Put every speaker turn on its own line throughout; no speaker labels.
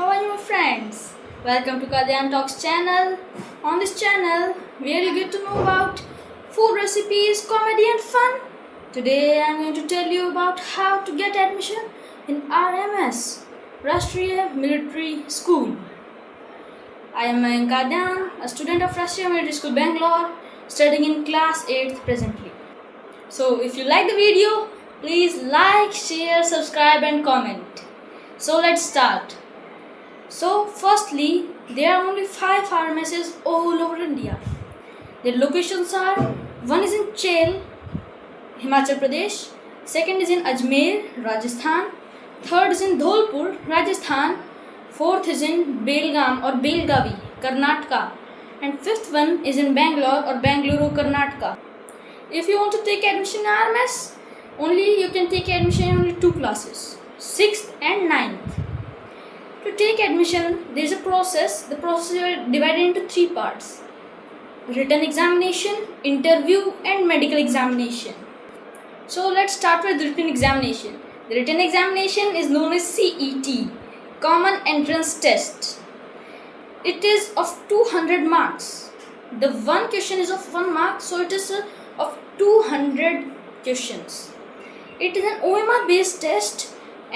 how are you my friends? Welcome to Kadyan Talks channel. On this channel, where you get to know about food recipes, comedy and fun. Today I am going to tell you about how to get admission in RMS, Rashtriya Military School. I am Mayank Kadyan, a student of Rashtriya Military School, Bangalore, studying in class 8th presently. So if you like the video, please like, share, subscribe and comment. So let's start. So firstly, there are only 5 RMSs all over India. Their locations are: one is in Chel, Himachal Pradesh, second is in Ajmer, Rajasthan, third is in Dholpur, Rajasthan, fourth is in Belgaum or Belgavi, Karnataka, and fifth one is in Bangalore or Bangalore, Karnataka. If you want to take admission in RMS, you can take admission in only 2 classes, 6th and 9th. To take admission, there is a process. The process is divided into 3 parts: written examination, interview and medical examination. So let's start with written examination. The written examination is known as CET, Common Entrance Test. It is of 200 marks. The one question is of 1 mark, so it is of 200 questions. It is an OMR based test,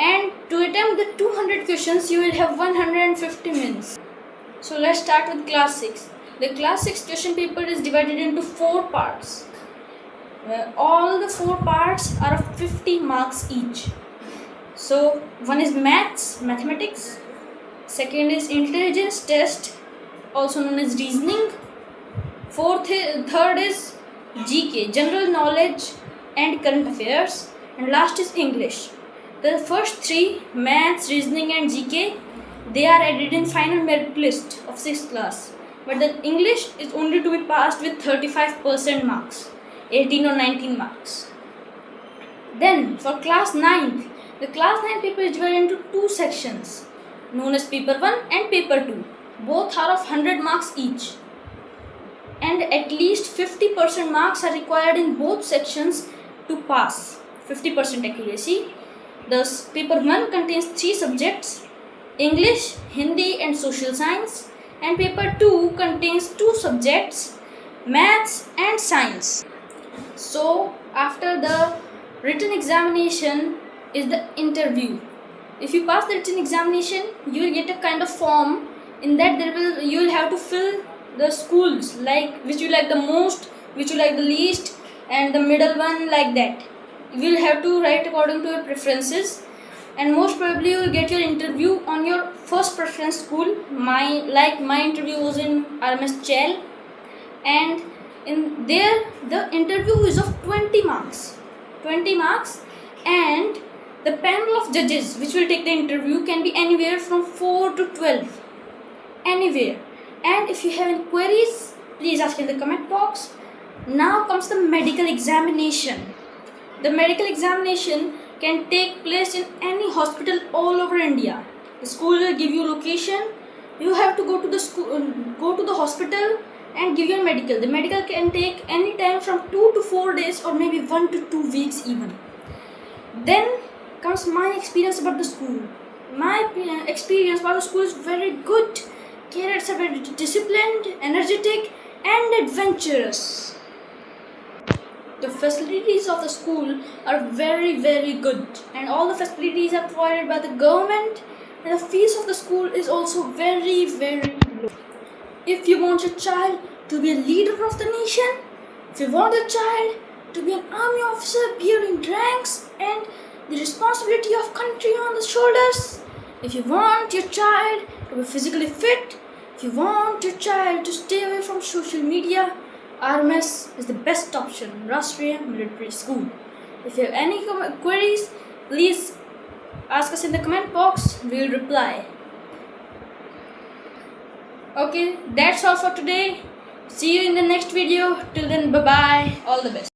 and to attempt the 200 questions you will have 150 minutes. So let's start with class 6. The class 6 question paper is divided into 4 parts. All the 4 parts are of 50 marks each. So one is mathematics, second is intelligence test, also known as reasoning, third is GK, general knowledge and current affairs, and last is English. The first 3, maths, reasoning and GK, they are added in final merit list of 6th class. But the English is only to be passed with 35% marks, 18 or 19 marks. Then for class 9th, the class 9 paper is divided into 2 sections, known as paper 1 and paper 2. Both are of 100 marks each. And at least 50% marks are required in both sections to pass, 50% accuracy. Thus, paper 1 contains 3 subjects: English, Hindi and social science, and paper 2 contains 2 subjects, maths and science. So, after the written examination is the interview. If you pass the written examination, you will get a kind of form. In that you will have to fill the schools, like which you like the most, which you like the least, and the middle one, like that. You will have to write according to your preferences, and most probably you will get your interview on your first preference school. My interview was in RMS Chel, and in there the interview is of 20 marks, and the panel of judges which will take the interview can be anywhere from 4 to 12, anywhere. And if you have any queries, please ask in the comment box. Now comes the medical examination. The medical examination can take place in any hospital all over India. The school will give you location. You have to go to the school, go to the hospital and give your medical. The medical can take any time from 2 to 4 days or maybe 1 to 2 weeks even. Then comes my experience about the school. My experience about the school is very good. Cadets are very disciplined, energetic and adventurous. The facilities of the school are very good, and all the facilities are provided by the government, and the fees of the school is also very low. If you want your child to be a leader of the nation, if you want your child to be an army officer bearing ranks and the responsibility of country on the shoulders, if you want your child to be physically fit, if you want your child to stay away from social media, RMS is the best option, Rashtriya Military School. If you have any queries, please ask us in the comment box, we will reply. Okay, that's all for today. See you in the next video. Till then, bye bye. All the best.